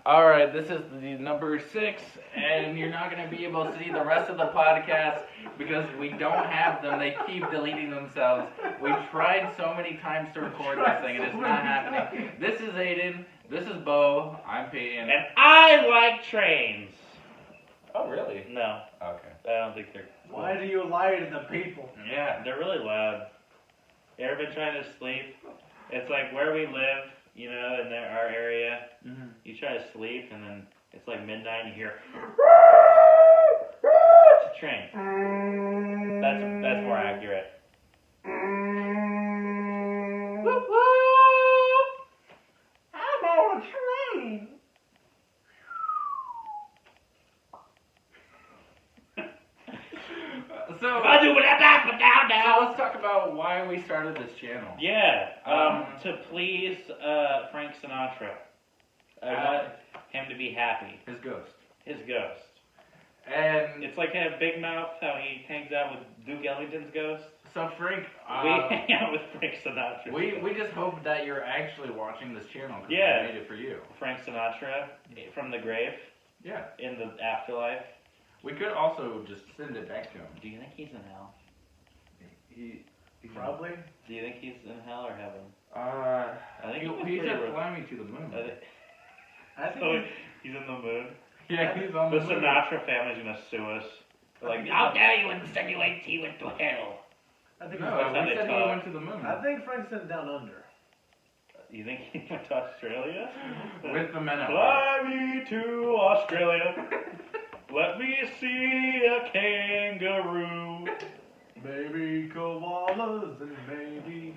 Alright, this is the number 6, and you're not going to be able to see the rest of the podcast because we don't have them. They keep deleting themselves. We've tried so many times to record this thing, and it's not happening. This is Aiden. This is Bo. I'm Peyton. And I like trains. Oh, really? No. Okay. I don't think they're cool. Why do you lie to the people? Yeah, they're really loud. You ever been trying to sleep? It's like where we live, you know, in our area. Mm-hmm. You try to sleep, and then it's like midnight, and you hear, it's a train. That's more accurate. Whoop, whoop. I'm on a train. So let's talk about why we started this channel. Yeah, to please Frank Sinatra. I want him to be happy. His ghost. His ghost. And It's like a Big Mouth, how he hangs out with Duke Ellington's ghost. so Frank, We hang out with Frank Sinatra. we just hope that you're actually watching this channel because Yeah. we made it for you. Frank Sinatra from the grave Yeah. in the afterlife. We could also just send it back to him. Do you think he's in hell? He Probably. Do you think he's in hell or heaven? I think he he was said pretty fly me to the moon. I think So he's in the moon. Yeah, he's on The the moon. Sinatra family's gonna sue us. They're like, how dare you insinuate he went to hell? I think No, That's how we they said he talk. went to the moon. I think Frank sent down under. You think he went to Australia? With the men at work. Fly me to Australia. Let me see a kangaroo. Maybe koalas and maybe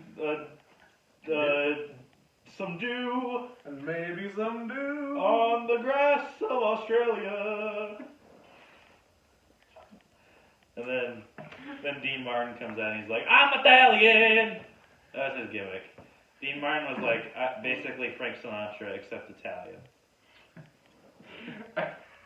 Some dew and maybe some dew. on the grass of Australia. And then Dean Martin comes out and he's like, I'm Italian. That's his gimmick. Dean Martin was like basically Frank Sinatra except Italian.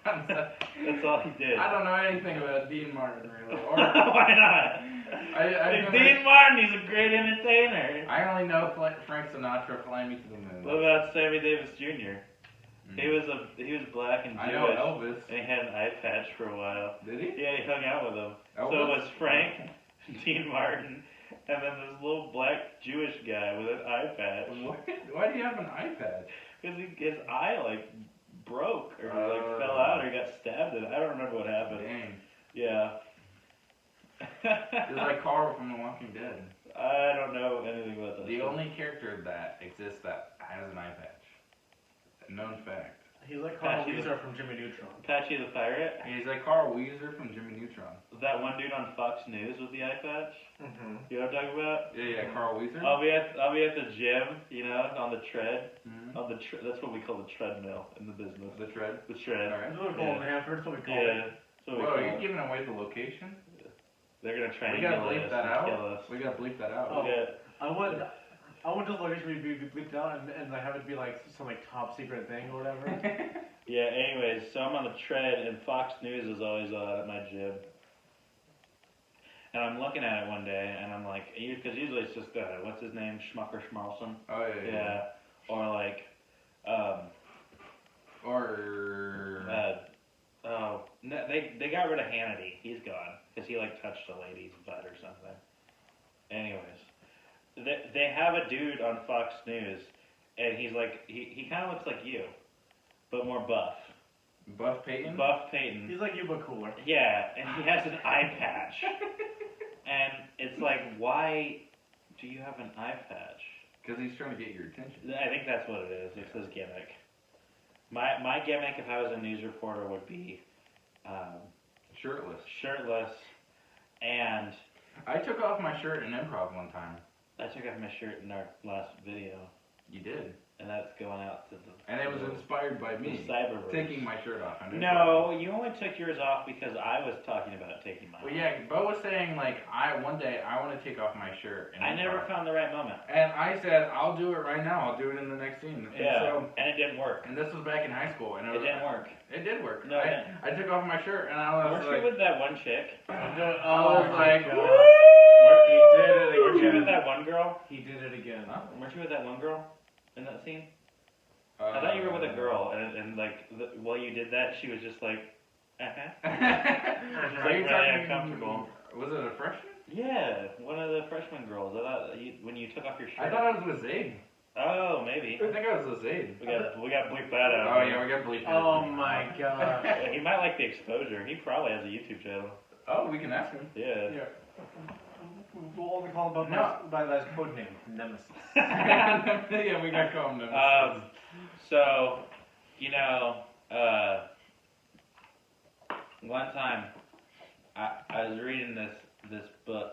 That's all he did. I don't know anything about Dean Martin really. Or, Why not? Dean Martin, he's a great entertainer. I only know Frank Sinatra, Fly Me to the Moon. What about Sammy Davis Jr.? He was black and Jewish. I know Elvis. And he had an eye patch for a while. Did he? Yeah, he hung out with him. Elvis? So it was Frank, Dean Martin, and then this little black Jewish guy with an eye patch. Why do you have an eye patch? Because his eye like broke or like fell out or he got stabbed in it. I don't remember what happened. Dang. Yeah. It's like Carl from The Walking Dead. I don't know anything about that. The only character that exists that has an eye patch. A known fact. He's like Carl Patchy Weezer from Jimmy Neutron. Patchy the Pirate? He's like Carl Weezer from Jimmy Neutron. That one dude on Fox News with the eye patch? Mm-hmm. You know what I'm talking about? Yeah, Carl Weezer. I'll be at the gym, you know, on the tread. Mhm. That's what we call the treadmill in the business. The tread. The tread. Alright. That's what we call it in Hanford. That's what we call it. Yeah. That's what we Whoa, call are you it. giving away the location? They're gonna try We and gotta bleep that out. kill us. We gotta bleep that out. Oh. Okay. I want this location to be bleeped out and like have it be like some like top secret thing or whatever. Yeah. Anyways, so I'm on the tread, and Fox News is always on at my gym. And I'm looking at it one day, and I'm like, because usually it's just what's his name, Schmucker Schmalson. Oh yeah. Yeah. Or like, no, they got rid of Hannity. He's gone because he like touched a lady's butt or something. Anyways, they have a dude on Fox News, and he's like he kind of looks like you, but more buff. Buff Peyton. Buff Peyton. He's like you but cooler. Yeah, and he has an eye patch, and it's like, why do you have an eye patch? Because he's trying to get your attention. I think that's what it is. It's his gimmick. My gimmick, if I was a news reporter, would be Shirtless. And I took off my shirt in improv one time. I took off my shirt in our last video, You did. and that's going out to the. And it was inspired by me Cyberverse. taking my shirt off. in improv. No, you only took yours off because I was talking about taking mine. Well, yeah, Bo was saying like one day I want to take off my shirt. In I never improv. found the right moment. And I said I'll do it right now. I'll do it in the next scene. And Yeah, So, and it didn't work. and this was back in high school, and It didn't work. It did work. No, it didn't. I took off my shirt, and I was Weren't like, you with that one chick? I Oh was my like, God. woo! He did it Weren't you with again. that one girl? He did it again. Huh? Weren't you with that one girl in that scene? I thought you were with a girl, and and like while you did that, she was just like, Are like you really talking? uncomfortable. Was it a freshman? Yeah, one of the freshman girls. I thought when you took off your shirt. I thought it was with Zayd. Oh, maybe. I think it was with Zayd. We got to bleep that out. Oh yeah, we got bleeped. Oh my god. Yeah, he might like the exposure. He probably has a YouTube channel. Oh, we can ask him. Yeah. Yeah. We'll only call him by his code name, Nemesis. Yeah, we got called him. So, you know, one time I was reading this book.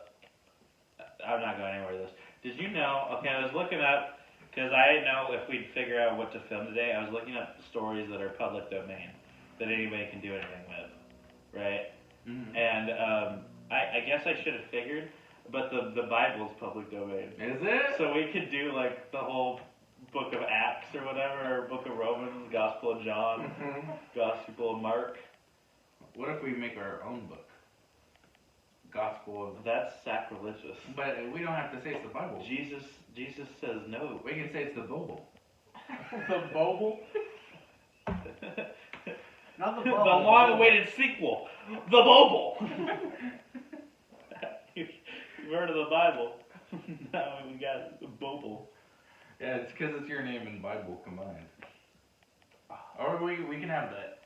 I'm not going anywhere with this. Did you know? Okay, I was looking up because I didn't know if we'd figure out what to film today. I was looking up stories that are public domain that anybody can do anything with, right? Mm-hmm. And I guess I should have figured, but the Bible's public domain. Is it? So we could do like the whole book of Acts or whatever, or book of Romans, Gospel of John, Mm-hmm. Gospel of Mark. What if we make our own book? Gospel of. That's sacrilegious. But we don't have to say it's the Bible. Jesus says no. We can say it's the Bible. The Boble? Not the The Boble. long-awaited sequel, the Bible. You've heard of the Bible? Now we got the Bible. Yeah, it's because it's your name and Bible combined. Or we can have that.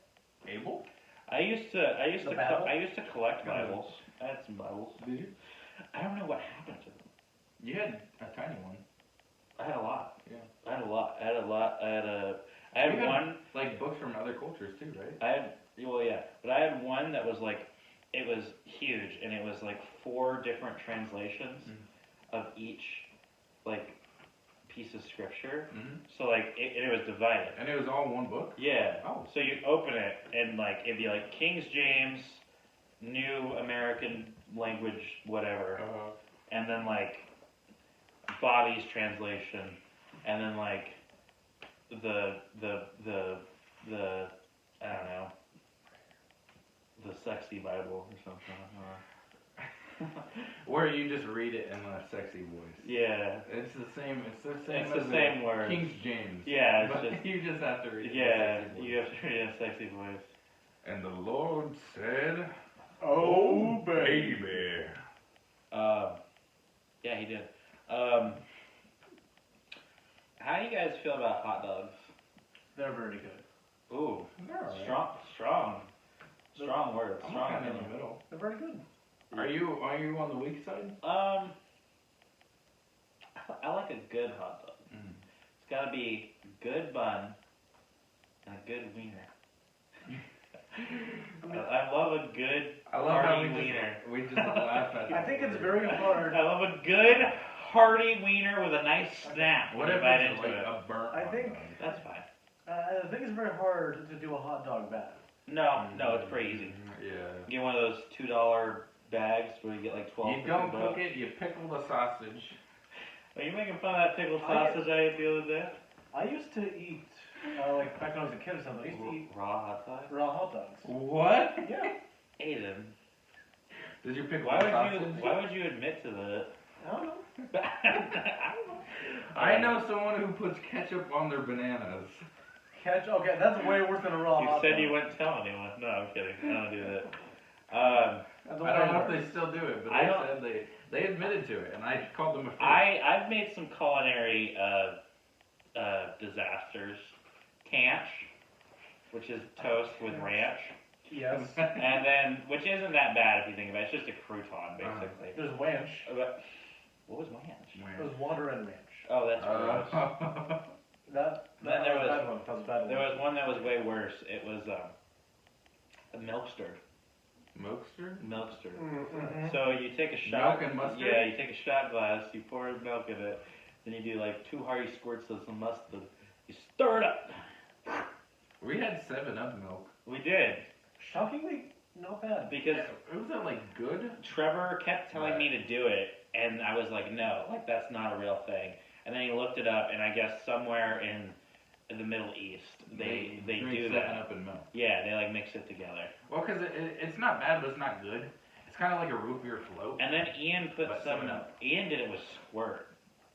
Abel? I used Bible? to collect Bibles. I had some Bibles. Did you? I don't know what happened to them. You had a tiny one. I had a lot. Yeah. I had a lot. I had You had, one. Like books from other cultures too, right? But I had one that was like, it was huge, and it was like 4 different translations of each like piece of scripture. Mm-hmm. So like it was divided. And it was all one book? Yeah. Oh. So you open it and like it'd be like King James, New American Language, whatever, and then like Bobby's translation, and then like the I don't know, the sexy Bible or something. Where you just read it in a sexy voice. Yeah. It's the same. It's the same. It's as the same word. King James. Yeah. It's But just you just have to read it. yeah. In a sexy You voice. have to read it in a sexy voice. And the Lord said, Oh, baby. Yeah, he did. How do you guys feel about hot dogs? They're very good. Ooh, They're alright. strong word. I'm Strong kind of in opinion. the middle. They're very good. Are you on the weak side? I like a good hot dog. Mm. It's got to be good bun and a good wiener. I love a good I love how hearty wiener. we just laugh at. I think it's very hard. I love a good hearty wiener with a nice snap. What when if you bite it's into like it. a burnt? I hot think- dog? That's fine. I think it's very hard to do a hot dog bad. No, it's pretty easy. Yeah. You get one of those $2 bags where you get like 12. You don't cook it. You pickle the sausage. Are you making fun of that pickled sausage I ate the other day? I used to eat, like back when I was a kid or something, I used to eat Raw hot dog? raw hot dogs. What? Yeah. Aiden, Did you pickle why the sausage? why would you admit to that? I don't know. I don't know. I know someone who puts ketchup on their bananas. Okay, that's way worse than a raw You hot said dog. you wouldn't tell anyone. No, I'm kidding. I don't do that. That's I way don't know worse. if they still do it, but I they don't- said they admitted to it, and I called them a freak. I've made some culinary disasters. Canch, which is toast with ranch, Yes. and then which isn't that bad if you think about it. It's just a crouton basically. There's Wanch. But what was ranch? There's Water and Ranch. Oh, that's gross. That Then there was a was- bad one. That was a bad one. There was one that was way worse. It was a milkster. Milkster? Milkster. Mm-hmm. So you take a shot. Milk and mustard? Yeah, you take a shot glass. You pour milk in it. Then you do like 2 hearty squirts of some mustard. You stir it up. We had 7-Up milk. We did Shockingly, not bad. because Was that like good? Trevor kept telling me to do it, and I was like, no, like that's not a real thing. And then he looked it up, and I guess somewhere in the Middle East they drink do 7-Up that. and milk. Yeah, they like mix it together. Well, because it's not bad, but it's not good. It's kind of like a root beer float. And then Ian put But some. 7-Up. Ian did it with squirt,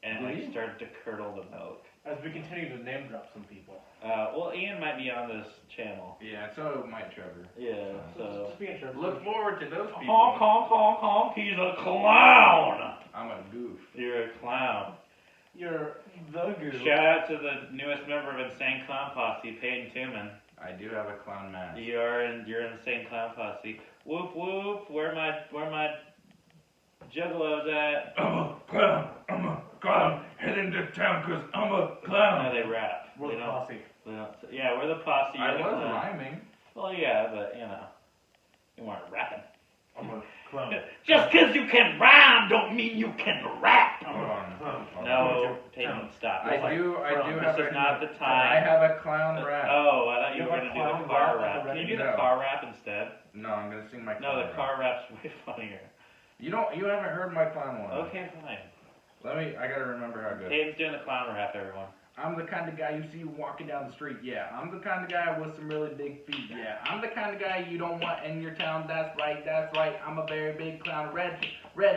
and it Did like he? started to curdle the milk. As we continue to name drop some people. Well, Ian might be on this channel. Yeah, so might Trevor. Yeah, so. Just being sure. Look forward to those people. Honk, honk, honk, honk, he's a clown! I'm a goof. You're a clown. You're the guru. Shout out to the newest member of Insane Clown Posse, Peyton Tuman. I do have a clown mask. You're in Insane Clown Posse. Whoop whoop, where my juggalos at? I'm a clown. Head into town because I'm a clown. No, they rap. We're They the don't- posse. they don't- Yeah, we're the posse. I You're the was clown. rhyming. Well, yeah, but you weren't rapping. I'm a clown. Just because you can rhyme don't mean you can rap. Hold on. No, Peyton, stop. I do have This is not the I time. have a clown rap. Oh, I thought you You were have going a to do clown the car rap rap. at the Can you do ready? the car rap instead? No, I'm gonna sing my No, clown the rap. car rap's way funnier. You haven't heard my clown one. Okay, fine. I gotta remember how good. Peyton's doing the clown rap, everyone. I'm the kind of guy you see walking down the street, yeah. I'm the kind of guy with some really big feet, yeah. I'm the kind of guy you don't want in your town, that's right. I'm a very big clown, red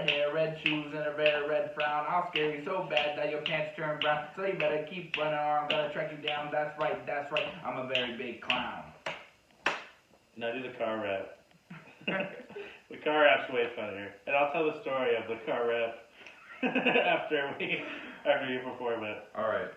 hair, red shoes, and a very red frown. I'll scare you so bad that your pants turn brown, so you better keep running or I'm gonna track you down, that's right. I'm a very big clown. Now do the car rap. The car rap's way funnier. And I'll tell the story of the car rap after you perform it. Alright.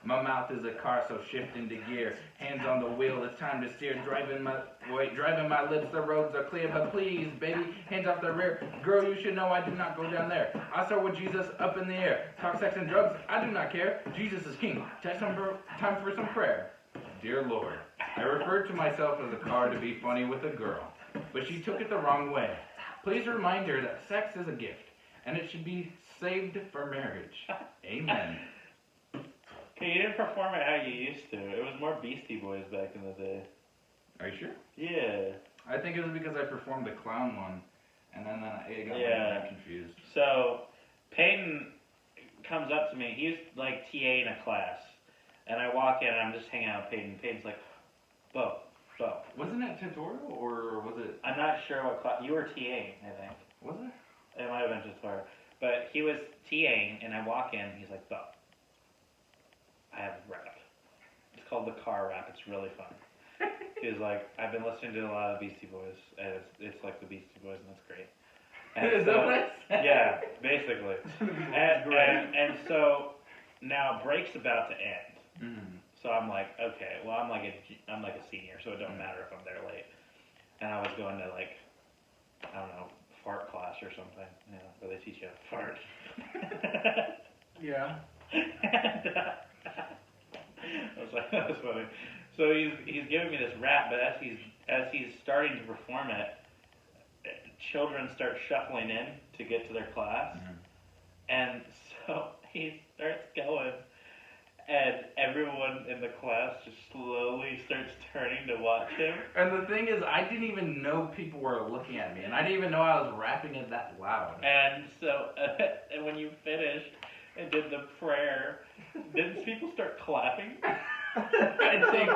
My mouth is a car, so shift into gear. Hands on the wheel, it's time to steer. Driving my lips, the roads are clear. But please, baby, hands off the rear. Girl, you should know I do not go down there. I start with Jesus up in the air. Talk sex and drugs, I do not care. Jesus is king. Time for some prayer. Dear Lord, I referred to myself as a car to be funny with a girl, but she took it the wrong way. Please remind her that sex is a gift, and it should be saved for marriage. Amen. Okay, you didn't perform it how you used to. It was more Beastie Boys back in the day. Are you sure? Yeah. I think it was because I performed the clown one, and then it got Yeah. me confused. So, Peyton comes up to me. He's like TA in a class. And I walk in and I'm just hanging out with Peyton. Peyton's like, Bo. Wasn't that tutorial, or was it? I'm not sure what class. You were TA, I think. Was it? It might have been tutorial. But he was TAing, and I walk in, and he's like, Bo, I have a rap. It's called the car rap. It's really fun. He was like, I've been listening to a lot of Beastie Boys, and it's like the Beastie Boys, and it's great. And Is that what I said? Yeah, basically. and so now break's about to end. Mm. So I'm like, okay, well I'm like a senior, so it don't matter if I'm there late. And I was going to like, I don't know, fart class or something, where they teach you how to fart. Yeah. I was like, that was funny. So he's giving me this rap, but as he's starting to perform it, children start shuffling in to get to their class, and so he starts going. And everyone in the class just slowly starts turning to watch him. And the thing is, I didn't even know people were looking at me, and I didn't even know I was rapping it that loud. And so, and when you finished and did the prayer, didn't people start clapping? I think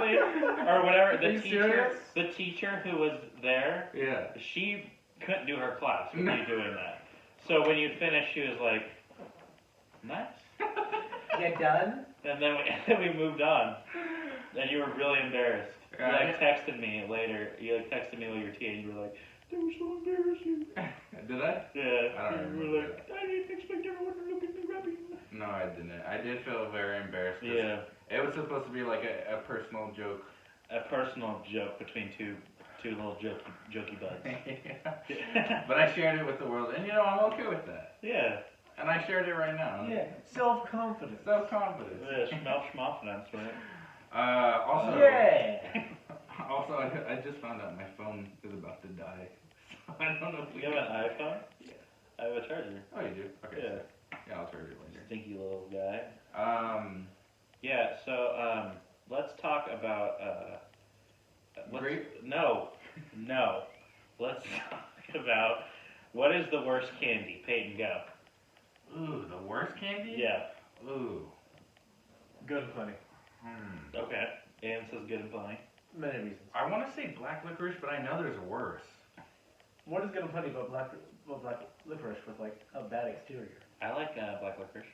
Or whatever. Are you serious? The teacher who was there, Yeah. she couldn't do her class with you doing that. So when you finished, she was like, nice. Get done? And then we moved on. And you were really embarrassed. You like texted me later. You like texted me while you were TA, and you were like, "That was so embarrassing." Did I? Yeah. I don't You were remember like, "I didn't expect everyone to look at me rapping." No, I didn't. I did feel very embarrassed. 'Cause Yeah. It was supposed to be like a personal joke. A personal joke between two little jokey buds. But I shared it with the world, and I'm okay with that. Yeah. And I shared it right now. Yeah. Self-confidence. Self-confidence. Yeah, schmalfnance, right? Also, Yeah. Also, I just found out my phone is about to die. So I don't know if we You have an iPhone? Yeah. I have a charger. Oh, you do? Okay. Yeah. Yeah, I'll charge it later. Stinky little guy. Yeah, So, let's talk about, grape? No. Let's talk about what is the worst candy? Peyton, go. Ooh, the worst candy? Yeah. Ooh. Good and plenty. Okay. Ian says good and plenty. Many reasons. I want to say black licorice, but I know there's worse. What is good and plenty about black licorice with like a bad exterior? I like black licorice.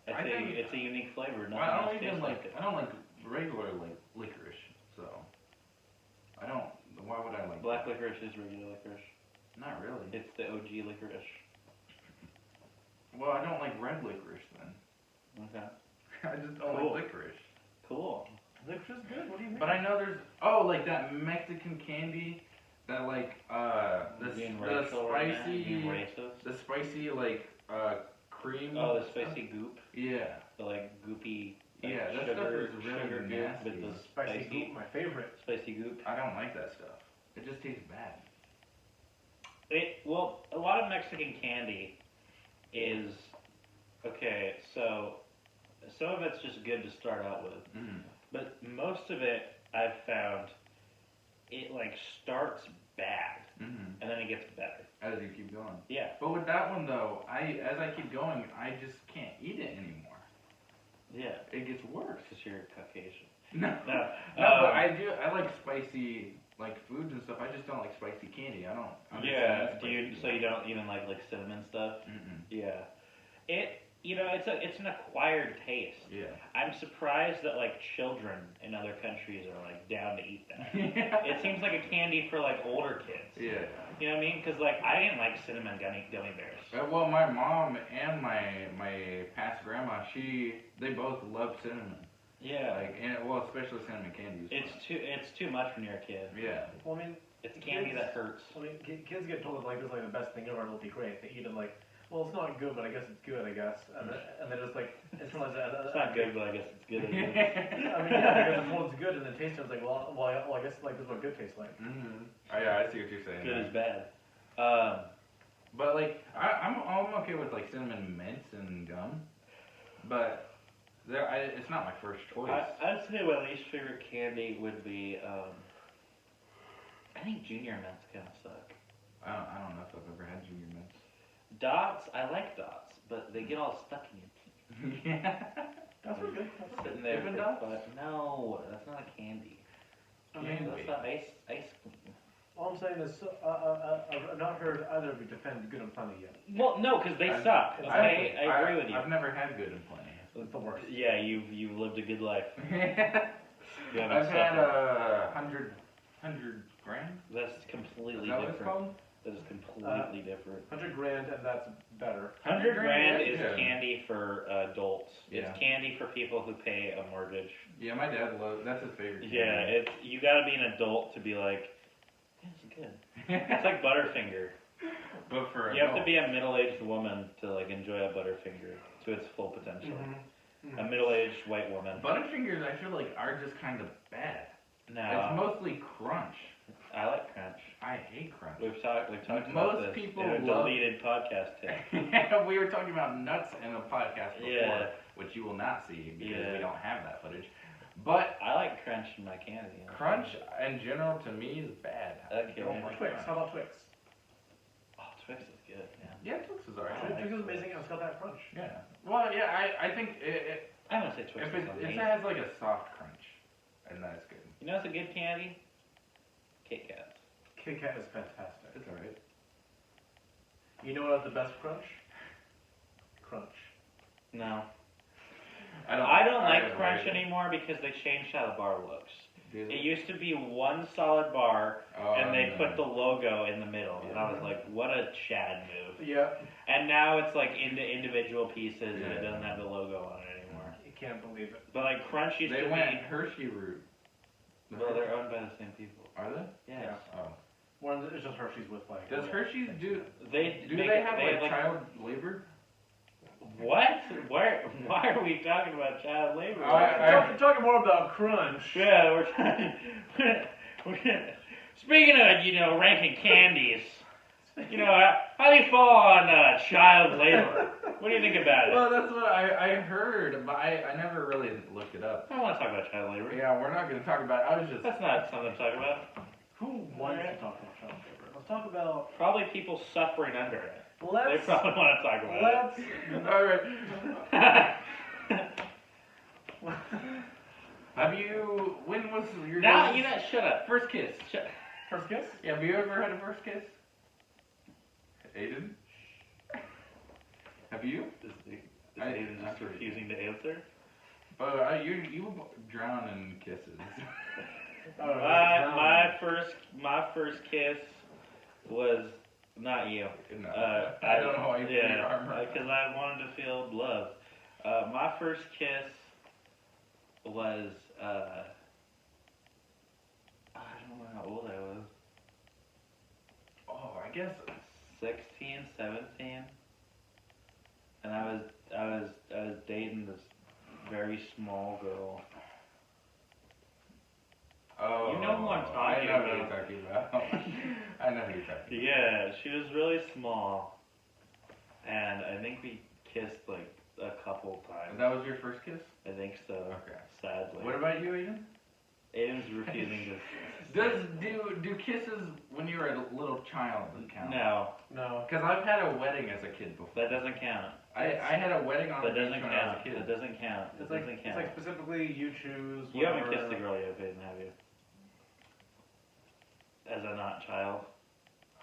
It's a unique flavor. Nothing I else don't even tastes like. it. I don't like regular licorice. So I don't. Why would I like Black licorice is regular licorice. Not really. It's the OG licorice. Well, I don't like red licorice then. Okay. I just don't Cool. like licorice. Cool. Licorice is good. What do you mean? But I know there's like that Mexican candy that like the Being the racial right now, spicy being racist. the spicy cream. Oh, the spicy goop. Yeah. The like goopy. Like Yeah, that sugar, stuff is really sugar nasty. goop with the Spicy goop, my favorite. spicy goop. I don't like that stuff. It just tastes bad. Well, a lot of Mexican candy is okay. So some of it's just good to start out with, but most of it I've found it like starts bad and then it gets better as you keep going. Yeah. But with that one though, as I keep going, I just can't eat it anymore. Yeah. It gets worse. Because you're Caucasian. No. No. But I like spicy foods and stuff. I just don't like spicy candy. I don't. Yeah. So you don't even like cinnamon stuff? Yeah. It's an acquired taste. Yeah. I'm surprised that like children in other countries are like down to eat that. Yeah. It seems like a candy for like older kids. Yeah. You know what I mean? Because like I didn't like cinnamon gummy bears. Well, my mom and my past grandma, they both love cinnamon. Yeah. Especially cinnamon candies. It's too much when you're a kid. Yeah. Well, I mean, It's candy that hurts. I mean, kids get told like this is like the best thing ever. It'll be great. They eat it like, well, it's not good, but I guess it's good. I guess, and they're just like, it's not. It's not good, but I guess it's good. I mean, yeah, because it's one's good, and the taste is like, well, I guess like this is what good tastes like. Oh yeah, I see what you're saying. Good is bad. But like, I'm okay with like cinnamon mints and gum, but it's not my first choice. I'd say my least favorite candy would be, I think Junior Mints kind of suck. I don't know if I've ever had Junior Mints. Dots, I like dots, but they get all stuck in your teeth. Yeah. That's really good. Sitting there Dippin' for Dots? no, that's not a candy. That's not ice cream. All I'm saying is, I've not heard either of you defend Good and Plenty yet. Well, no, because they suck. Okay, I agree with you. I've never had Good and Plenty. It's the worst. Yeah, you've lived a good life. You haven't I've had suffered. 100 grand. That's completely Is that what it's different. called? That is completely different. 100 grand, and that's better. 100 grand is is good. candy for adults. Yeah. It's candy for people who pay a mortgage. Yeah, my dad loves. That's his favorite. Candy. Yeah, you gotta be an adult to be like, yeah, it's good. It's like Butterfinger. But for You have to be a middle-aged woman to like enjoy a Butterfinger to its full potential. A middle-aged white woman. Butterfingers, I feel like are just kind of bad. No, It's mostly crunch. I like crunch. I hate crunch. We've talked about Most this people in a love- deleted podcast tip. We were talking about nuts in a podcast before, Yeah. which you will not see because Yeah. we don't have that footage. But I like crunch in my candy. crunch in general to me is bad. Okay. I don't like Twix. crunch. How about Twix? Oh, Twix is good. Yeah. Yeah, Twix is alright. Twix is amazing, and it's got that crunch. Yeah. Well, yeah, I think I don't say Twix if is it amazing. has like a soft crunch, and that's good. You know what's a good candy? Kit Kats. Kit Kat is fantastic. It's alright. You know what has the best crunch? Crunch. No. I don't like crunch anymore because they changed how the bar looks. It used to be one solid bar, and they put the logo in the middle, and I was like, what a Chad move. Yeah. And now it's like into individual pieces, and it doesn't have the logo on it anymore. You can't believe it. But like Crunch used They to went be. Hershey route. Well, they're owned by the same people. Are they? Yes. Oh. One it's just Hershey's with like. Does Hershey's do They have like child labor? What? Why are we talking about child labor? We're talking more about crunch. Yeah, we're talking. Speaking of, ranking candies, how do you fall on child labor? What do you think about it? Well, that's what I heard, but I never really looked it up. I don't want to talk about child labor. Yeah, we're not going to talk about it. I was just... That's not something to talk about. Who wants to talk about child labor? Let's talk about. Probably people suffering under it. They Let's. probably want to talk about it. Alright. Have you... When was your... Now, shut up. First kiss. First kiss? Yeah, have you ever had a first kiss? Aiden? Have you? Is Aiden just refusing to answer? But you drown in kisses. My first kiss was not you. No, I don't know why you put your arm around. Because I wanted to feel love. My first kiss was I don't know how old I was. Oh, I guess 16, 17, and I was dating this very small girl. Oh, You know who I'm talking I know about. who you're talking about. I know who you're talking about. Yeah, she was really small, and I think we kissed like a couple times. That was your first kiss? I think so. Okay. Sadly. What about you, Aiden? Aiden's refusing to. Do kisses when you were a little child count? No, Because I've had a wedding as a kid before. that doesn't count. I had a wedding on That the beach doesn't when I was count. a kid. That doesn't count. That It's like, doesn't it's count. like specifically you choose. You haven't whatever- kissed a girl yet, Aiden, have you? As a not child.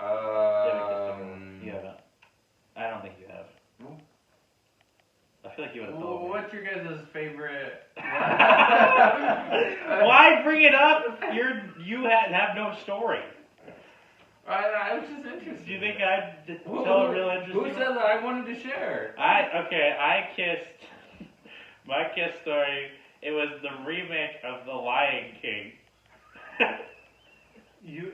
You haven't kissed a girl. You haven't. I don't think you have. No. I feel like you would have told me. What's your guys' favorite? Why bring it up if you have no story? I was just interested. Do you think I'd tell a real interesting Who said that I wanted to share? I kissed. My kiss story. It was the remake of The Lion King. It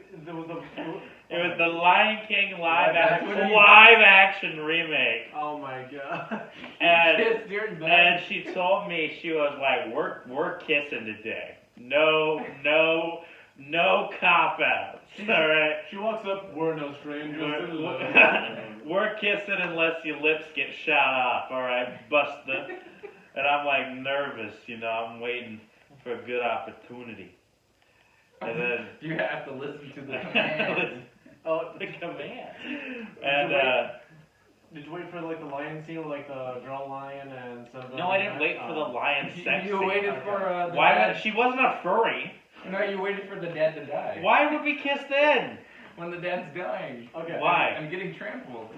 was the Lion King live action remake. Oh my god. And she told me, she was like, we're kissing today. No cop outs. All right. She walks up. We're no strangers. in love." We're kissing unless your lips get shot off. All right, bust the. And I'm like nervous, I'm waiting for a good opportunity. And then You have to listen to the command. oh, the command. And And did you wait for like the lion scene with like the girl lion and some? no, I didn't wait for the lion sex You scene. waited for the Why? dad. She wasn't a furry. No, you waited for the dad to die. Why would we kiss then? When the dad's dying. Okay. Why? And getting trampled.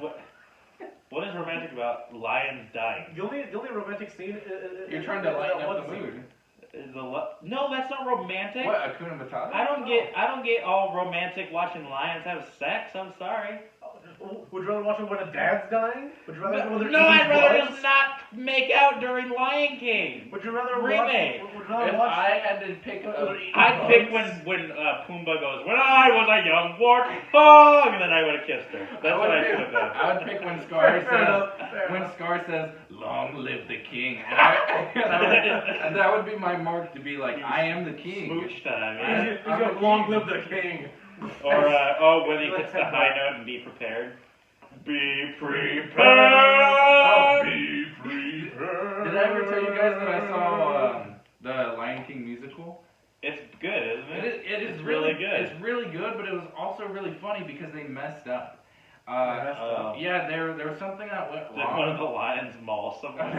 What is romantic about lions dying? The only romantic scene. You're trying to lighten up the mood. No, that's not romantic. What, Hakuna Matata? I don't get all romantic watching lions have sex. I'm sorry. Would you rather watch it when a dad's dying? Would you rather when they're No, eating I'd rather bugs? just not make out during Lion King. Would you rather Remake. watch? Would you rather If watch? I had to pick I'd pick when Pumbaa goes, when I was a young warthog, and then I would have kissed her. That's what I should have done. I would pick when Scar Fair enough, when Scar says, "Long live the king," and that would be my mark to be like, I am the king. Smooch time, He's yeah. gonna long live the king. Or when he hits the high note and be prepared. Be prepared. Be prepared. Did I ever tell you guys that I saw the Lion King musical? It's good, isn't it? It is It's really good. It's really good, but it was also really funny because they messed up. Oh. Yeah, there was something that went Did wrong. one of the lions maul someone?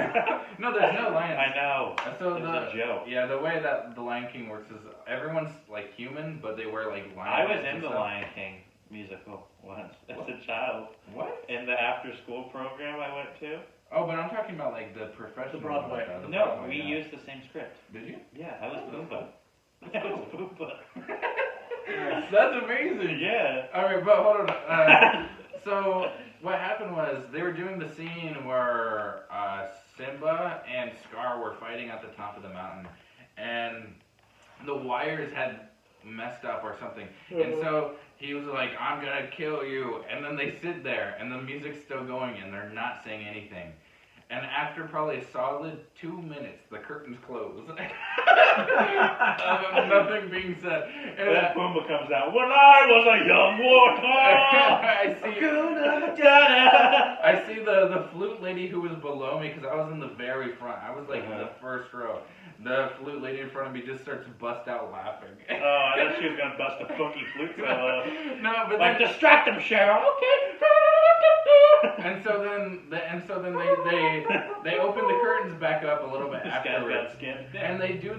No, there's no lions. I know. So It was a joke. Yeah, the way that the Lion King works is everyone's like human, but they wear like lion. I was hats in and the stuff. Lion King musical once as What? a child. What? In the after-school program I went to. Oh, but I'm talking about like the professional. The Broadway. the No, Broadway, we yeah. used the same script. Did you? Yeah, I was Pumbaa. I was Pumbaa. That's amazing. Yeah. All right, but hold on. So what happened was they were doing the scene where Simba and Scar were fighting at the top of the mountain, and the wires had messed up or something, and so he was like, "I'm gonna kill you," and then they sit there, and the music's still going, and they're not saying anything. And after probably a solid 2 minutes, the curtains close. Nothing being said. And then Pumbaa comes out. When I was a young warthog. I see the flute lady who was below me because I was in the very front. I was like in the first row. The flute lady in front of me just starts to bust out laughing. Oh, I thought she was gonna bust a funky flute solo. No, but Like then, distract him, Cheryl. Okay. and so then they open the curtains back up a little bit This guy's got afterwards, skin. and they do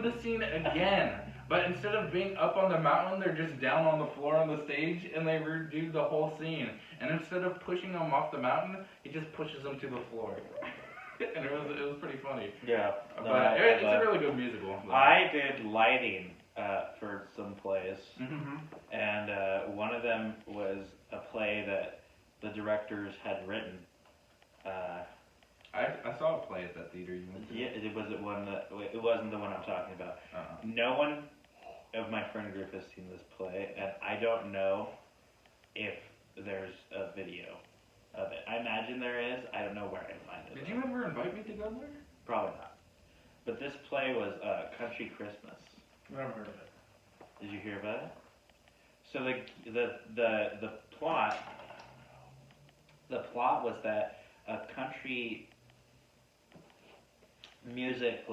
the scene again. But instead of being up on the mountain, they're just down on the floor on the stage, and they redo the whole scene. And instead of pushing them off the mountain, he just pushes them to the floor. and it was pretty funny. Yeah. But it's a really good musical. I did lighting for some plays, Mm-hmm. and one of them was a play that the directors had written. I saw a play at that theater you went to. Yeah, it wasn't the one I'm talking about. Uh-huh. No one of my friend group has seen this play, and I don't know if there's a video of it. I imagine there is. I don't know where I can find it. Did you ever invite me to go there? Probably not. But this play was Country Christmas. Never heard of it. Did you hear about it? So the plot was that a country music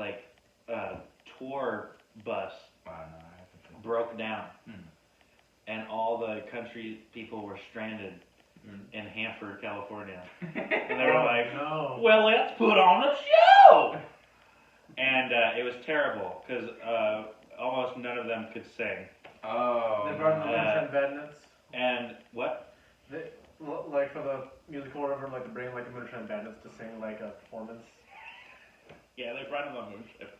tour bus broke down, and all the country people were stranded in Hanford, California, and they were like, no. "Well, let's put on a show," and it was terrible because almost none of them could sing. Oh. They brought in the Moonshine Bandits. And what? Like for the musical or whatever, like to bring like the Moonshine Bandits to sing like a performance. Yeah, they brought him on Moonship.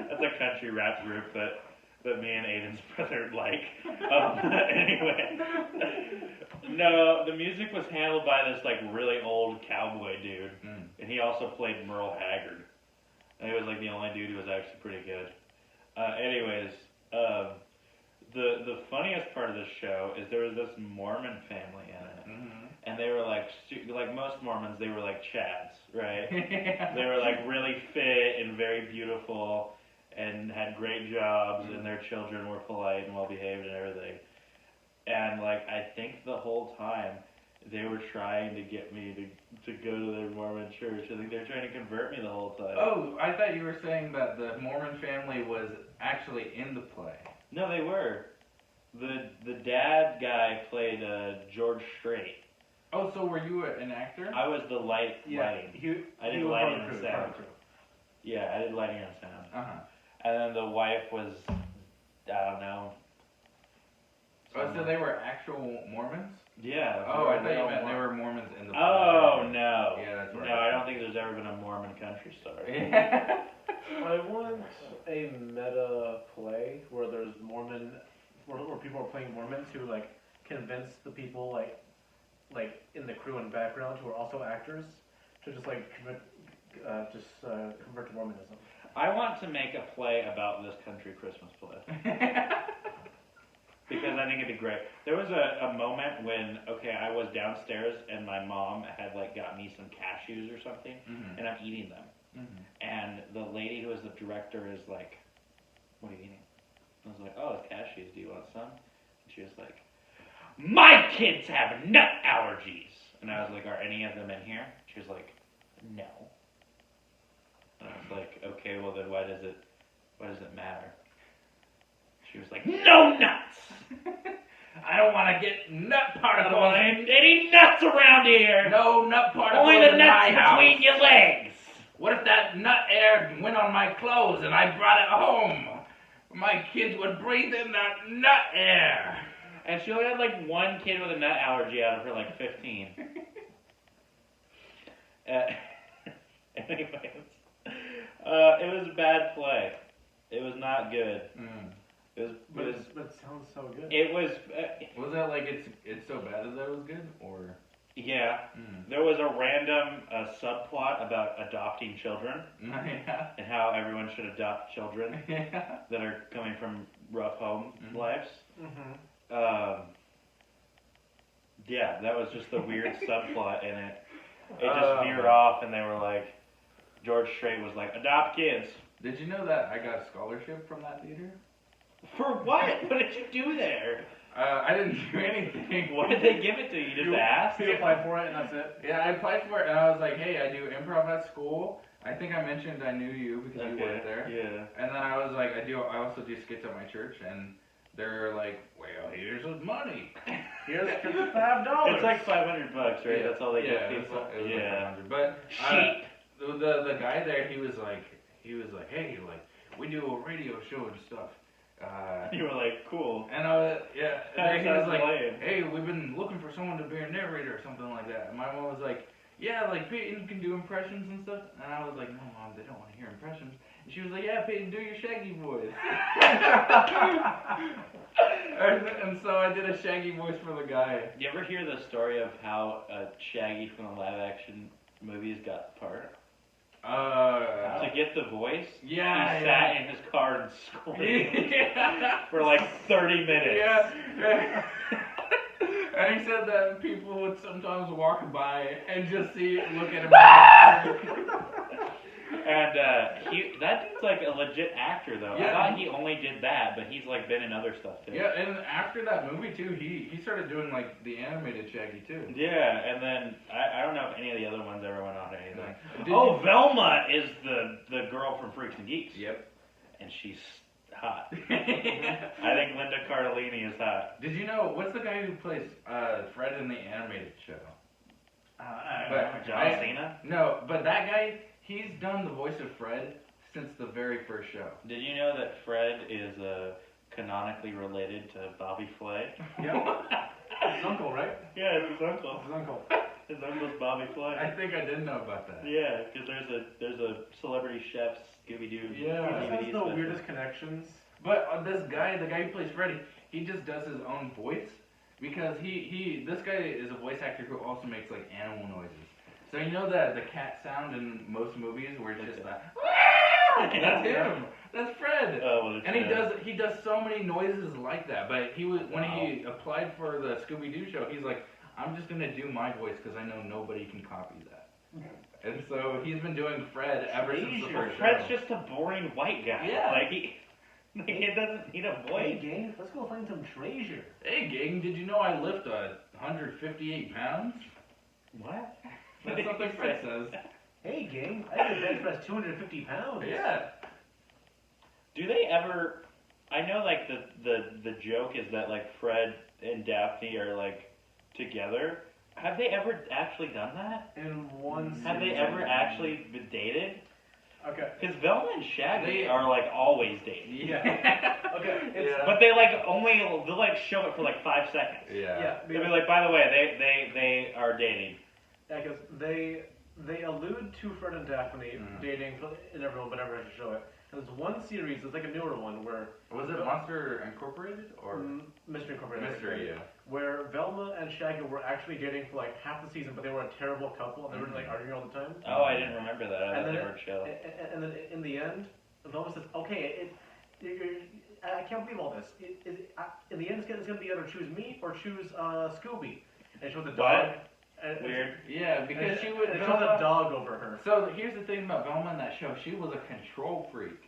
That's a country rap group that me and Aiden's brother like. Anyway. No, the music was handled by this like really old cowboy dude. And he also played Merle Haggard. And he was like the only dude who was actually pretty good. Anyways, the funniest part of this show is there was this Mormon family in it. And they were like most Mormons, they were like Chads, right? They were like really fit and very beautiful and had great jobs, and their children were polite and well behaved and everything. And like I think the whole time they were trying to get me to go to their Mormon church. I think they were trying to convert me the whole time. Oh, I thought you were saying that the Mormon family was actually in the play. No, they were. The dad guy played George Strait. Oh, so were you an actor? I was the lighting. I did lighting and sound. Yeah, I did lighting and sound. Uh-huh. And then the wife was, I don't know. Oh, so they were actual Mormons? Yeah. Oh, I thought you meant they were Mormons in the play. Oh, no. Yeah, that's right. No, I don't think there's ever been a Mormon country star. I want a meta play where there's Mormon, where people are playing Mormons who like convince the people like in the crew and background who are also actors to just like convert to Mormonism. I want to make a play about this country Christmas play. Because I think it'd be great. There was a moment when, I was downstairs and my mom had like got me some cashews or something, and I'm eating them. And the lady who was the director is like, "What are you eating?" I was like, "Oh, it's cashews. Do you want some?" And she was like, "My kids have nut allergies." And I was like, "Are any of them in here?" She was like, "No." And I was like, "Okay, well then why does it matter?" She was like, "No nuts! I don't want to get nut I particles. don't want any nuts around here! No nut particles Only the in nuts my house. between your legs!" What if that nut air went on my clothes and I brought it home? My kids would breathe in that nut air. And she only had like one kid with a nut allergy out of her like 15. Anyways, it was a bad play. It was not good. But it sounds so good. It was. Was that like it's so bad that it was good, or? Yeah. There was a random subplot about adopting children. Yeah. And how everyone should adopt children that are coming from rough home lives. Yeah, that was just the weird subplot in it. It just veered off, and they were like, George Strait was like, "Adopt kids." Did you know that I got a scholarship from that theater? For what? What did you do there? I didn't do anything. What did they give it to you? You just asked? You applied for it and that's it? Yeah, I applied for it and I was like, "Hey, I do improv at school." I think I mentioned I knew you because you worked there. Yeah. And then I was like, I also do skits at my church, and they're like, "Well, here's the money. Here's $5. It's like $500, right? Yeah. That's all they give It people. was like Yeah. 500. But Cheap. the guy there, he was like, "Hey, like we do a radio show and stuff." You were like, "Cool." And I was, and he was like, Lame. "Hey, we've been looking for someone to be a narrator or something like that." And my mom was like, yeah, like Peyton can do impressions and stuff. And I was like, no, Mom, they don't want to hear impressions. And she was like, yeah, Peyton, do your Shaggy voice. And so I did a Shaggy voice for the guy. You ever hear the story of how Shaggy from the live action movies got the part? To get the voice, he sat in his car and screamed for like 30 minutes. Yeah. And he said that people would sometimes walk by and just look at him. And that dude's like a legit actor though. Yeah. I thought he only did that, but he's like been in other stuff too. Yeah, and after that movie too, he started doing like the animated Shaggy too. Yeah, and then I don't know if any of the other ones ever went on to anything. No. Velma is the girl from Freaks and Geeks. Yep. And she's hot. I think Linda Cardellini is hot. Did you know what's the guy who plays Fred in the animated show? John Cena? No, but that guy, he's done the voice of Fred since the very first show. Did you know that Fred is canonically related to Bobby Flay? Yep. His uncle, right? Yeah, it's his uncle. His uncle. His uncle's Bobby Flay. I think I did know about that. Yeah, because there's a Celebrity Chef's Scooby-Doo Yeah. He DVD has the special. weirdest connections. But this guy, the guy who plays Freddy, he just does his own voice because this guy is a voice actor who also makes like animal noises. So you know the cat sound in most movies where it's just that. That's him. That's Fred. Oh, well, And he does so many noises like that. But when he applied for the Scooby-Doo show, he's like, I'm just gonna do my voice because I know nobody can copy that. And so he's been doing Fred ever since the first Fred's show. just a boring white guy. Yeah. Like he doesn't need a voice. Hey, gang, let's go find some treasure. Hey, gang, did you know I lift 158 pounds? What? That's something Fred says. Hey, gang, I can bench press 250 pounds. Yeah. Do they ever? I know, like the joke is that like Fred and Daphne are like together. Have they ever actually done that? In one Have they ever actually been dated? Okay. Because Velma and Shaggy are like always dating. Yeah. Okay. But they like they'll like show it for like 5 seconds. Yeah. They'll be like, by the way, they are dating. Yeah, because they allude to Fred and Daphne dating in everyone, but never actually show it. And there's one series, it's like a newer one, where... Was it Monster Incorporated? Or Mystery Incorporated. Mystery, yeah. Where Velma and Shaggy were actually dating for like half the season, but they were a terrible couple, and they were like arguing all the time. Oh, I didn't remember that. I And thought then, they were chill. and then in the end, Velma says, okay, I can't believe all this. In the end, it's going to be either choose me or choose Scooby. And she was a dog. Weird. Yeah, because she would... It chose a dog over her. So here's the thing about Velma in that show. She was a control freak.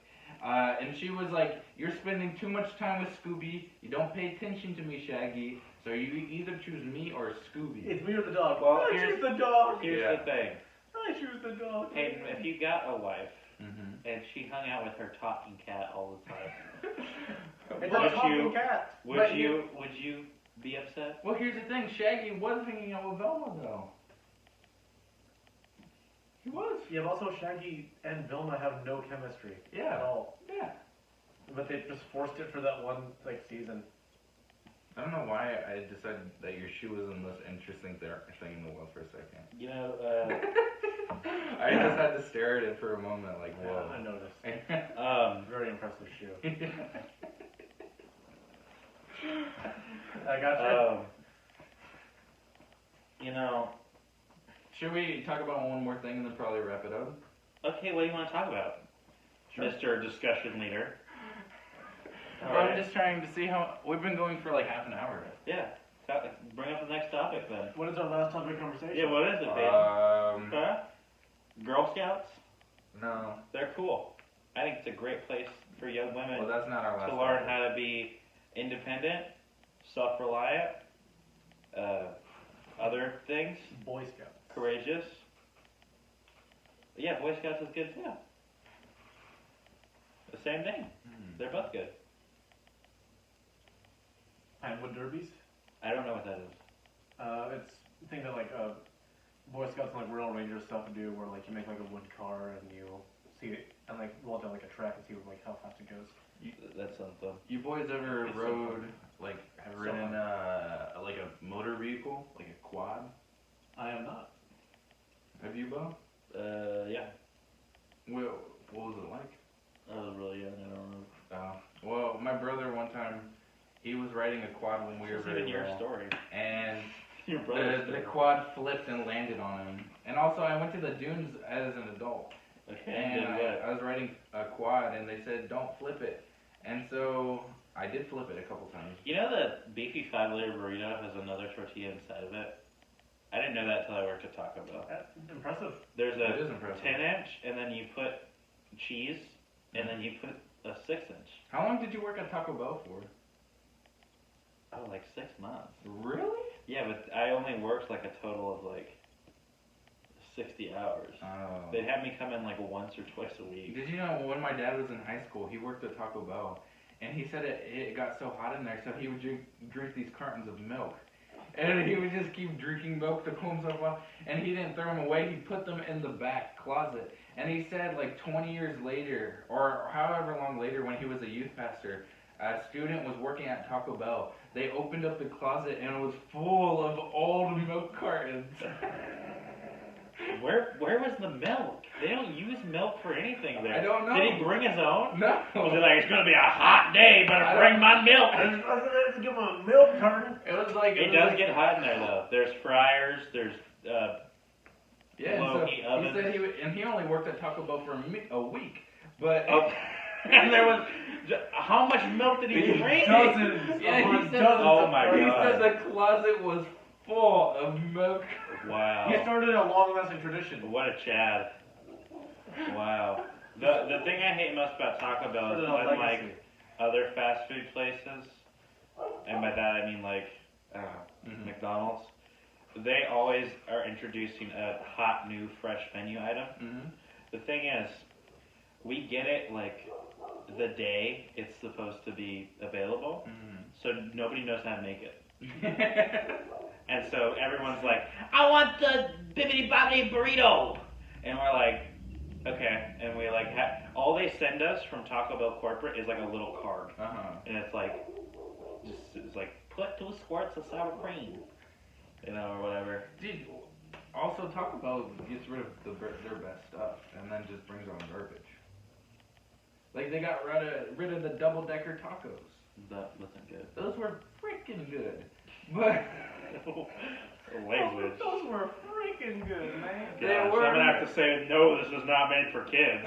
And she was like, you're spending too much time with Scooby. You don't pay attention to me, Shaggy. So you either choose me or Scooby. It's me or the dog. Well, I choose the dog. Here's the thing. I choose the dog. Hayden, if you got a wife Mm-hmm. and she hung out with her talking cat all the time, It's Would a talking you- cat. would you be upset? Well, here's the thing. Shaggy was hanging out with Velma, though. He was. Yeah, but also Shaggy and Velma have no chemistry at Yeah. all. Yeah. But they just forced it for that one season. I don't know why I decided that your shoe was the most interesting thing in the world for a second. You know, I just had to stare at it for a moment, like, Yeah, whoa. I noticed. Very impressive shoe. I got you know, Should we talk about one more thing and then probably wrap it up? okay, what do you want to talk about, Mr. Discussion Leader? I'm just trying to see how... We've been going for like half an hour. Yeah, bring up the next topic then. What is our last topic of conversation? Yeah, what is it, baby? Huh? Girl Scouts? No. They're cool. I think it's a great place for young women Well, that's not our last to learn topic. how to be independent, self-reliant, other things, Boy Scouts. courageous. Yeah, Boy Scouts is good too. The same thing. They're both good. Pinewood Derbies. I don't know what that is. It's a thing that Boy Scouts and Royal Ranger stuff do, where you make a wood car and you see it and roll down a track and see how fast it goes. That's something. You boys ever It's so rode, fun. have So ridden fun. a motor vehicle, like a quad? I am not. Have you, Bo? Yeah. Well, what was it like? I was really young. I don't remember. Well, my brother one time, he was riding a quad when we were It's very even your little, story. and Your brother's the story. quad flipped and landed on him. And also, I went to the dunes as an adult, Okay. and Did what? I was riding a quad, and they said don't flip it, and so I did flip it a couple times. You know the beefy 5-layer burrito has another tortilla inside of it? I didn't know that till I worked at Taco Bell. That's impressive. There's That a is impressive. 10-inch, and then you put cheese, and then you put a 6-inch. How long did you work at Taco Bell for? Oh, like 6 months. Really? Yeah, but I only worked like a total of like 60 hours. Oh. They'd have me come in like once or twice a week. Did you know when my dad was in high school, he worked at Taco Bell, and he said it got so hot in there, so he would drink these cartons of milk. And he would just keep drinking milk to cool himself off, and he didn't throw them away, he put them in the back closet. And he said like 20 years later, or however long later when he was a youth pastor, a student was working at Taco Bell. They opened up the closet and it was full of old milk cartons. Where was the milk? They don't use milk for anything there. I don't know. Did he bring his own? No. Was he like, it's gonna be a hot day, I better don't- bring my milk? Let's give him a milk carton. It was like It does get hot in there though. There's fryers, there's yeah. low So heat he ovens. said and he only worked at Taco Bell for a week, but Oh, and there was how much milk did he drink? Dozens. Yeah, he upon said- dozens Oh of my cartons. he God. said the closet was full of milk. Wow. He started a long-lasting tradition. What a Chad. Wow. The thing I hate most about Taco Bell is Started a when legacy. like other fast food places, and by that I mean like McDonald's, they always are introducing a hot new fresh menu item. Mm-hmm. The thing is, we get it like the day it's supposed to be available, so nobody knows how to make it. And so everyone's like, I want the bibbidi bobbidi burrito, and we're like, okay, and we like all they send us from Taco Bell corporate is like a little card, and it's like, it's like put 2 squirts of sour cream, you know, or whatever. Dude, also Taco Bell gets rid of their best stuff and then just brings on garbage. Like they got rid of the double-decker tacos. That wasn't good. Those were freaking good. But Language. Those were freaking good, man. They Gosh, were. I'm gonna have to say no. This was not made for kids.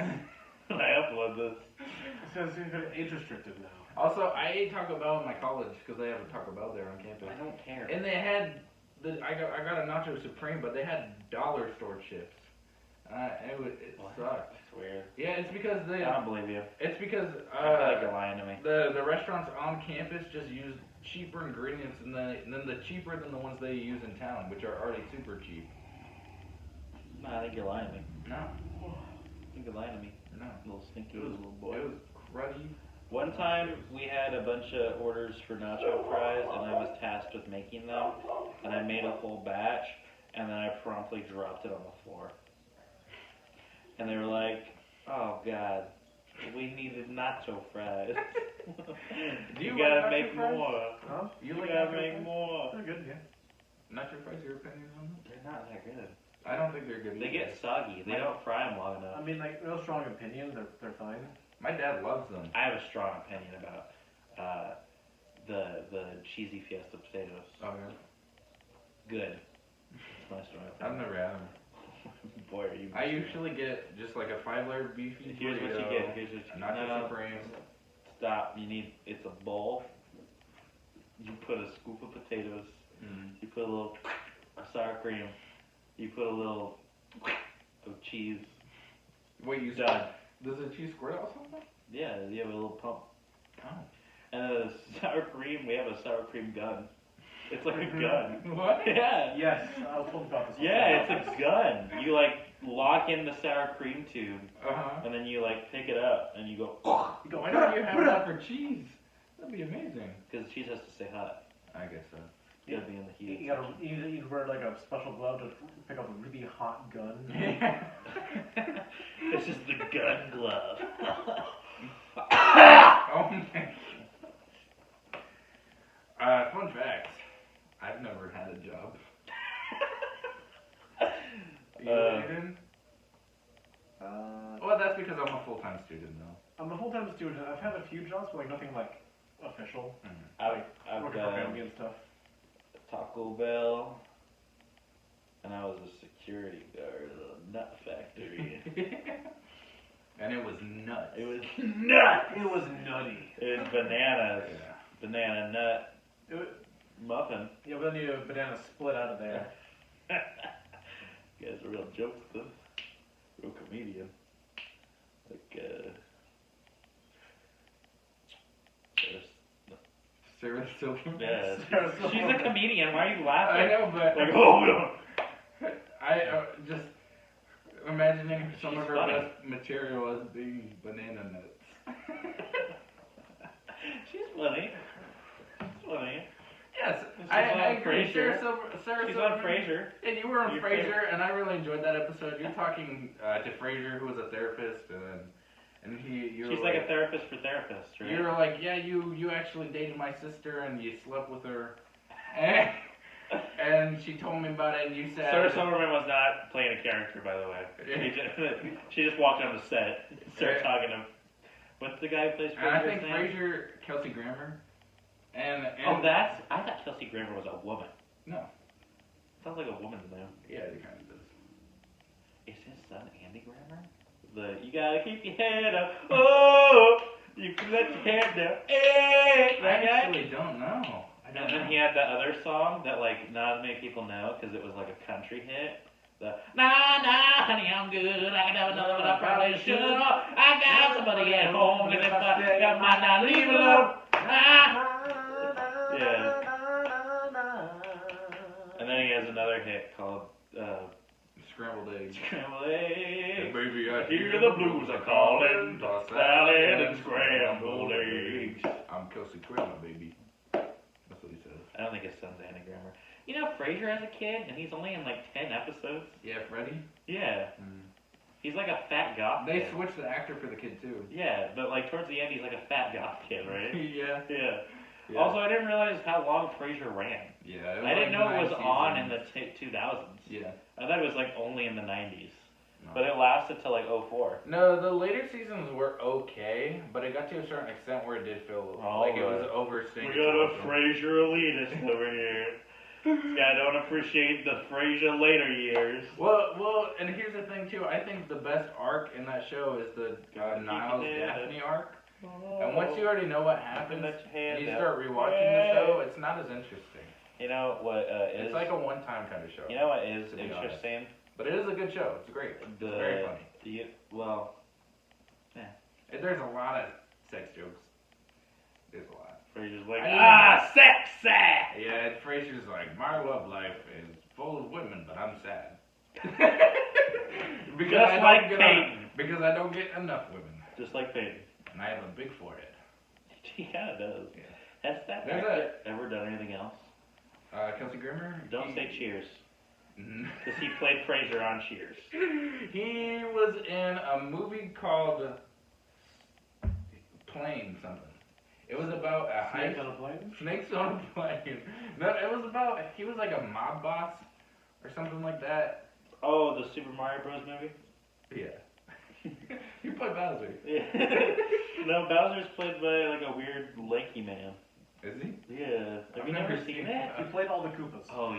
When I upload this. So it's age restricted now. also, I ate Taco Bell in my college because they have a Taco Bell there on campus. I don't care. And they had I got a Nacho Supreme, but they had dollar store chips. It What? sucked. That's weird. Yeah, it's because I don't believe you. it's because I feel like you're lying to me. the restaurants on campus just use cheaper ingredients and then the cheaper than the ones they use in town, which are already super cheap. No, I think you're lying to me. No, I think you're lying to me. no. Little stinky It was, little boy. it was cruddy. One time we had a bunch of orders for nacho fries, and I was tasked with making them, and I made a whole batch, and then I promptly dropped it on the floor. And they were like, "Oh God, we needed nacho fries. Do you gotta like make nacho fries? more. Huh? You like gotta nacho make fries? more." They're good, yeah. Nacho fries, your opinion on them? They're not that good. I don't think they're good. They either. get soggy. They don't fry them long enough. I mean, like, no strong opinion. They're fine. My dad loves them. I have a strong opinion about the cheesy Fiesta potatoes. Oh yeah. Good. That's my strong I've opinion. never had them. Boy, are you. I usually get just like a 5-layer beefy Here's what you burrito, get. Here's what you Nacho No, Supreme. stop. You need. It's a bowl. You put a scoop of potatoes. You put a little sour cream. You put a little of cheese. Wait, you Done. Does the cheese squirt out something? Yeah, you have a little pump. Oh. And then the sour cream. We have a sour cream gun. It's like a gun. What? Yeah. Yes, I was told about this. Yeah, it's a gun. You like lock in the sour cream tube, Uh-huh. and then you like pick it up, and you go. You go, Why don't you have that for cheese? That'd be amazing. Because the cheese has to stay hot. I guess so. You gotta be in the heat. You wear like a special glove to pick up a really hot gun. This is the gun glove. Oh my. Fun fact. I've never had a job. You student though. I'm a full-time student. I've had a few jobs, but like nothing like official. I've Working for done family and stuff. Taco Bell, and I was a security guard at a nut factory. And it was nuts. It was nuts. It was nutty. It was bananas. Yeah. Banana nut It was, muffin. yeah, but then you banana split out of there. You guys are real jokester. Real comedian. Like, Sarah Silverman. yeah. Sarah She's a Silverman. comedian. Why are you I laughing? know, but Like, oh no. I just imagining some She's of her funny. best material as being banana nuts. She's funny. She's funny. Yes, She's I on agree. Frasier. Sarah She's Silverman. on Frasier. And you were on Your Frasier, favorite. and I really enjoyed that episode. You're talking to Frasier, who was a therapist, and you were She's like a therapist for therapists, right? You were like, yeah, you actually dated my sister, and you slept with her, and she told me about it, and you said, Sarah Silverman was not playing a character, by the way. She just walked on the set, started talking to him. What's the guy who plays and I Frasier's think name? Frasier, Kelsey Grammer, and Oh, I thought Kelsey Grammer was a woman. no, Sounds like a woman's name. yeah, it kind of does. Is his son Andy Grammer? You gotta keep your head up. Oh, you can let your head down. Hey, I that guy. actually don't know. I don't And then know. he had that other song that like not as many people know because it was like a country hit. The nah nah honey I'm good I can have another but I probably should. I got somebody at home and if I might not leave alone. Yeah. And then he has another hit called Scrambled eggs. Scrambled Eggs. Baby, I hear the blues are calling. Toss salad and scrambled eggs. I'm Kelsey Grammer, baby. That's what he says. I don't think his son's Andy Grammer. You know Frasier as a kid, and he's only in like 10 episodes. Yeah, Freddie. Yeah, he's like a fat goth. They kid. switched the actor for the kid too. Yeah, but like towards the end, he's like a fat goth kid, right? yeah. Yeah. Yeah. Also, I didn't realize how long Frasier ran. Yeah. I didn't know it was 9 on in seasons. the 2000s. Yeah. I thought it was like only in the 90s. No. But it lasted till like 04. No, the later seasons were okay, but it got to a certain extent where it did feel like it was overstating. We got a Frasier elitist over here. This guy don't appreciate the Frasier later years. Well, and here's the thing too. I think the best arc in that show is the Niles Daphne arc. And once you already know what happens, and you start rewatching the show, it's not as interesting. You know what is? It's like a one-time kind of show. You know what is to be interesting? But it is a good show. It's great. It's very funny. There's a lot of sex jokes. There's a lot. Frasier's like, I didn't sexy! Yeah, Frasier's like, my love life is full of women, but I'm sad. because Just I don't like get Peyton. because I don't get enough women. Just like Peyton. And I have a big forehead. Yeah, it does. Yeah. Has that There's actor ever done anything else? Kelsey Grammer? Don't say Cheers. Mhm. Because he played Frasier on Cheers. He was in a movie called Plane something. It was about a Snakes heist. on a plane? Snakes on a plane. No, it was about, he was like a mob boss or something like that. Oh, the Super Mario Bros. Movie? Yeah. You play Bowser. Yeah. No, Bowser's played by like a weird lanky man. Is he? Yeah. Have you never seen that? He played all the Koopas. Oh,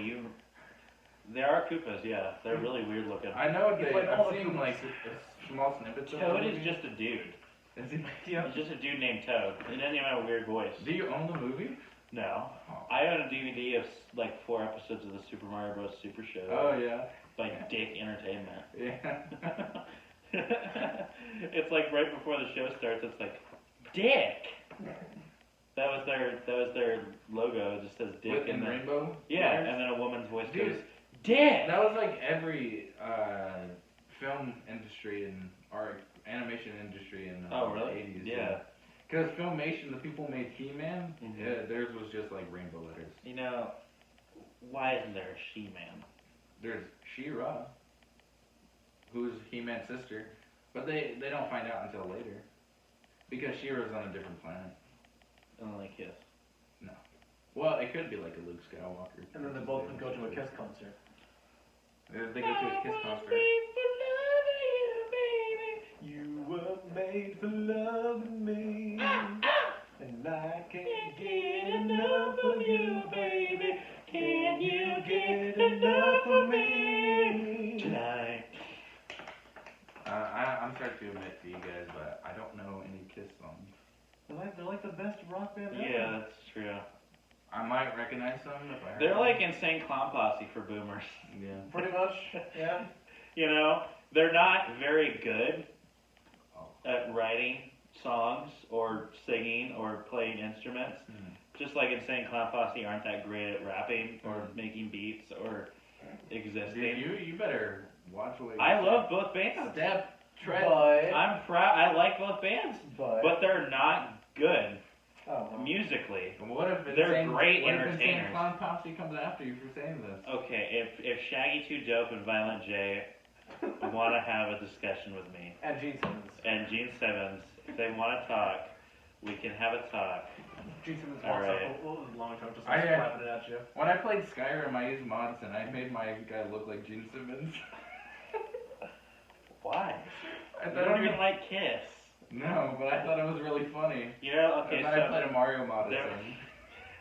There are Koopas, yeah. They're really weird looking. I know He they, played all I've the seen Koopas. like small snippets of Toad the is movie. just a dude. Is he? Yeah. He's just a dude named Toad. He doesn't even have a weird voice. Do you own the movie? No. Oh. I own a DVD of like 4 episodes of the Super Mario Bros. Super Show Oh yeah. by Dick Entertainment. Yeah. It's like right before the show starts. It's like Dick. That was their logo. It just says Dick With in and then rainbow. yeah, letters? and then a woman's voice Dude, goes Dick. that was like every film industry and or animation industry in Oh the really? 80s. Yeah. Because Filmation, the people who made He-Man, Mhm. yeah, theirs was just like rainbow letters. You know, why isn't there a She-Man? There's She-Ra, who's He-Man's sister, but they don't find out until later. Because She-Ra's on a different planet. And then they kiss. Well, it could be like a Luke Skywalker. And then they both go to a Kiss concert. They go to a Kiss concert. You were made for loving me. And I can't get enough of you, baby. Can you get enough of me tonight? I'm sorry to admit to you guys, but I don't know any Kiss songs. They're like the best rock band ever. Yeah, that's true. I might recognize some if I heard They're them. like Insane Clown Posse for boomers. Yeah. Pretty much, yeah. You know, they're not very good at writing songs or singing or playing instruments. Just like Insane Clown Posse aren't that great at rapping or making beats or existing. Dude, you better watch what you I say. love both bands. Step, tread. But, I'm proud. I like both bands, but they're not good musically. What if They're great what if entertainers. Insane Clown Posse comes after you for saying this? Okay, if Shaggy 2 Dope and Violent J want to have a discussion with me, and Gene Simmons. and Gene Simmons, if they want to talk, we can have a talk. Gene Simmons All walks right. up a long time just I, slapping it at you. When I played Skyrim, I used mods and I made my guy look like Gene Simmons. Why? I You thought don't it'd even be... like Kiss. No, but I thought it was really funny. You know, okay, And then I so played a Mario mod as there- him.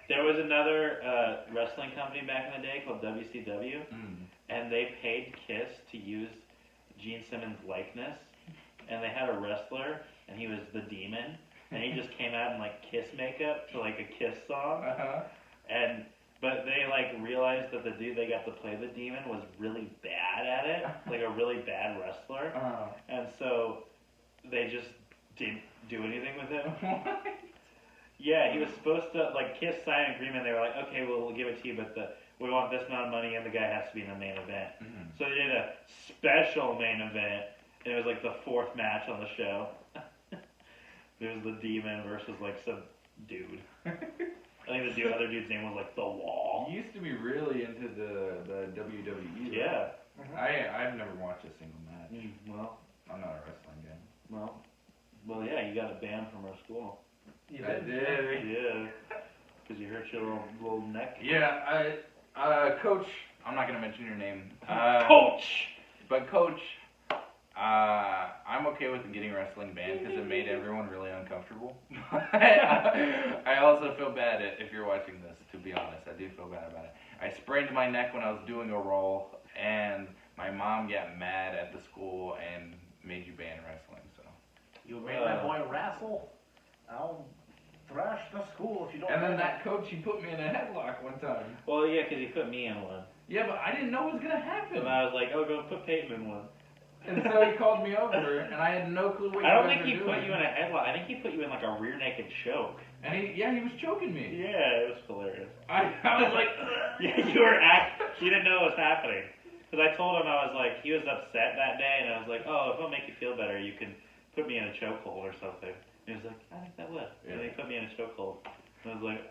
there was another wrestling company back in the day called WCW, and they paid Kiss to use Gene Simmons' likeness, and they had a wrestler, and he was the Demon, and he just came out in like Kiss makeup to like a Kiss song, but they like realized that the dude they got to play the Demon was really bad at it, like a really bad wrestler, and so they just didn't do anything with him. Yeah, he was supposed to, like, Kiss signed an agreement. They were like, okay, we'll give it to you, but we want this amount of money, and the guy has to be in the main event. So they did a special main event, and it was like the fourth match on the show. There was the Demon versus, like, some dude. I think the other dude's name was, like, The Wall. You used to be really into the WWE. Right? Yeah. I've never watched a single match. Well, I'm not a wrestling guy. well, yeah, you got it banned from our school. You I did. Yeah. Because you hurt your little neck. Yeah, Coach, I'm not going to mention your name. Coach! But Coach, I'm okay with getting wrestling banned because it made everyone really uncomfortable. I also feel bad if you're watching this, to be honest. I do feel bad about it. I sprained my neck when I was doing a roll, and my mom got mad at the school and made you ban wrestling. So. You made my boy wrestle. I'll thrash the school if you don't. And then that coach, he put me in a headlock one time. Well, yeah, because he put me in one. Yeah, but I didn't know it was going to happen. And I was like, oh, go put Peyton in one. And so he called me over, and I had no clue what I don't you think guys he were put doing. you in a headlock. I think he put you in like a rear naked choke. And he was choking me. Yeah, it was hilarious. I was like, Yeah, you didn't know what was happening. Because I told him, I was like, he was upset that day, and I was like, oh, if it'll make you feel better, you can put me in a chokehold or something. And he was like, I think that would. And then he put me in a chokehold. And I was like,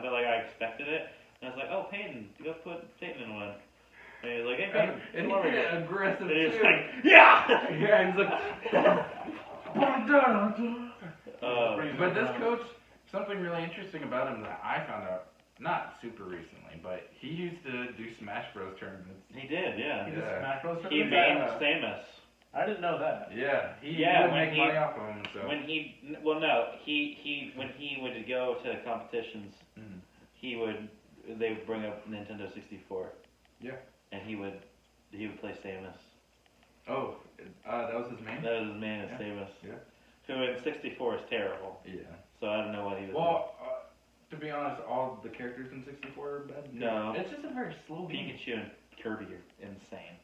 but like I expected it. And I was like, oh, Peyton, go put Peyton in one. And he was like, hey, Peyton, and he come over did here. it aggressive And he was too. like, yeah! Yeah, he's like, but this Uh-huh. coach, something really interesting about him that I found out, not super recently, but he used to do Smash Bros tournaments. He did, yeah. He just Yeah. Smash Bros. He made famous. I didn't know that. Yeah, he Yeah, would when make he- money off of him. So. When he when he would go to competitions, they would bring up Nintendo 64. Yeah. And he would play Samus. Oh, that was his name? That was his name, is Samus. Yeah. Who in 64 is terrible. Yeah. So I don't know what he was Well, to be honest, all the characters in 64 are bad. No. It's just a very slow doing. game. Pikachu and Kirby are insane.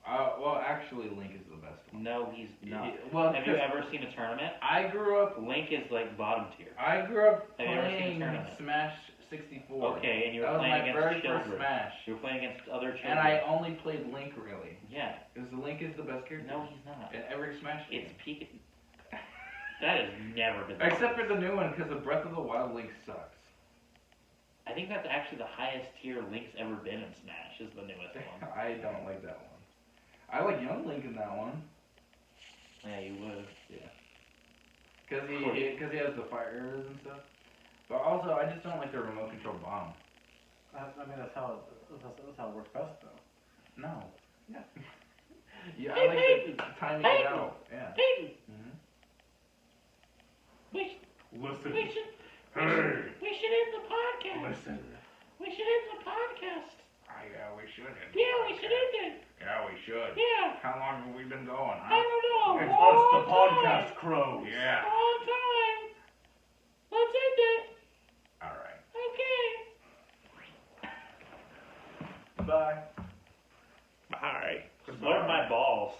Well, actually, Link is the best one. No, he's not. Well, Have you ever seen a tournament? I grew up. Link is like bottom tier. I grew up Have you ever seen a playing tournament? Smash 64. Okay, and you That were was playing my against very children. first Smash. You were playing against other children. And I only played Link, really. Yeah. Because Link is the best character. No, he's not. In every Smash game. It's Pikachu. That has never been. Except for the new one, because the Breath of the Wild Link sucks. I think that's actually the highest tier Link's ever been in Smash. Is the newest one. I don't like that one. I like Young Link in that one. Yeah, you would. Yeah. Because he has the fire arrows and stuff. But also, I just don't like the remote control bomb. I mean, that's how it works best, though. No. Yeah. Yeah, I like the timing it out. Yeah. Peyton! Listen. We should Hey. we should end the podcast. Listen. We should end the podcast. Yeah, we should. Yeah, we should end it. Yeah, we should. Yeah. How long have we been going, I huh? don't know. It's Long us, the time. podcast crows. Yeah. Long time. Let's end it. All right. Okay. Bye. Bye. Where are my balls?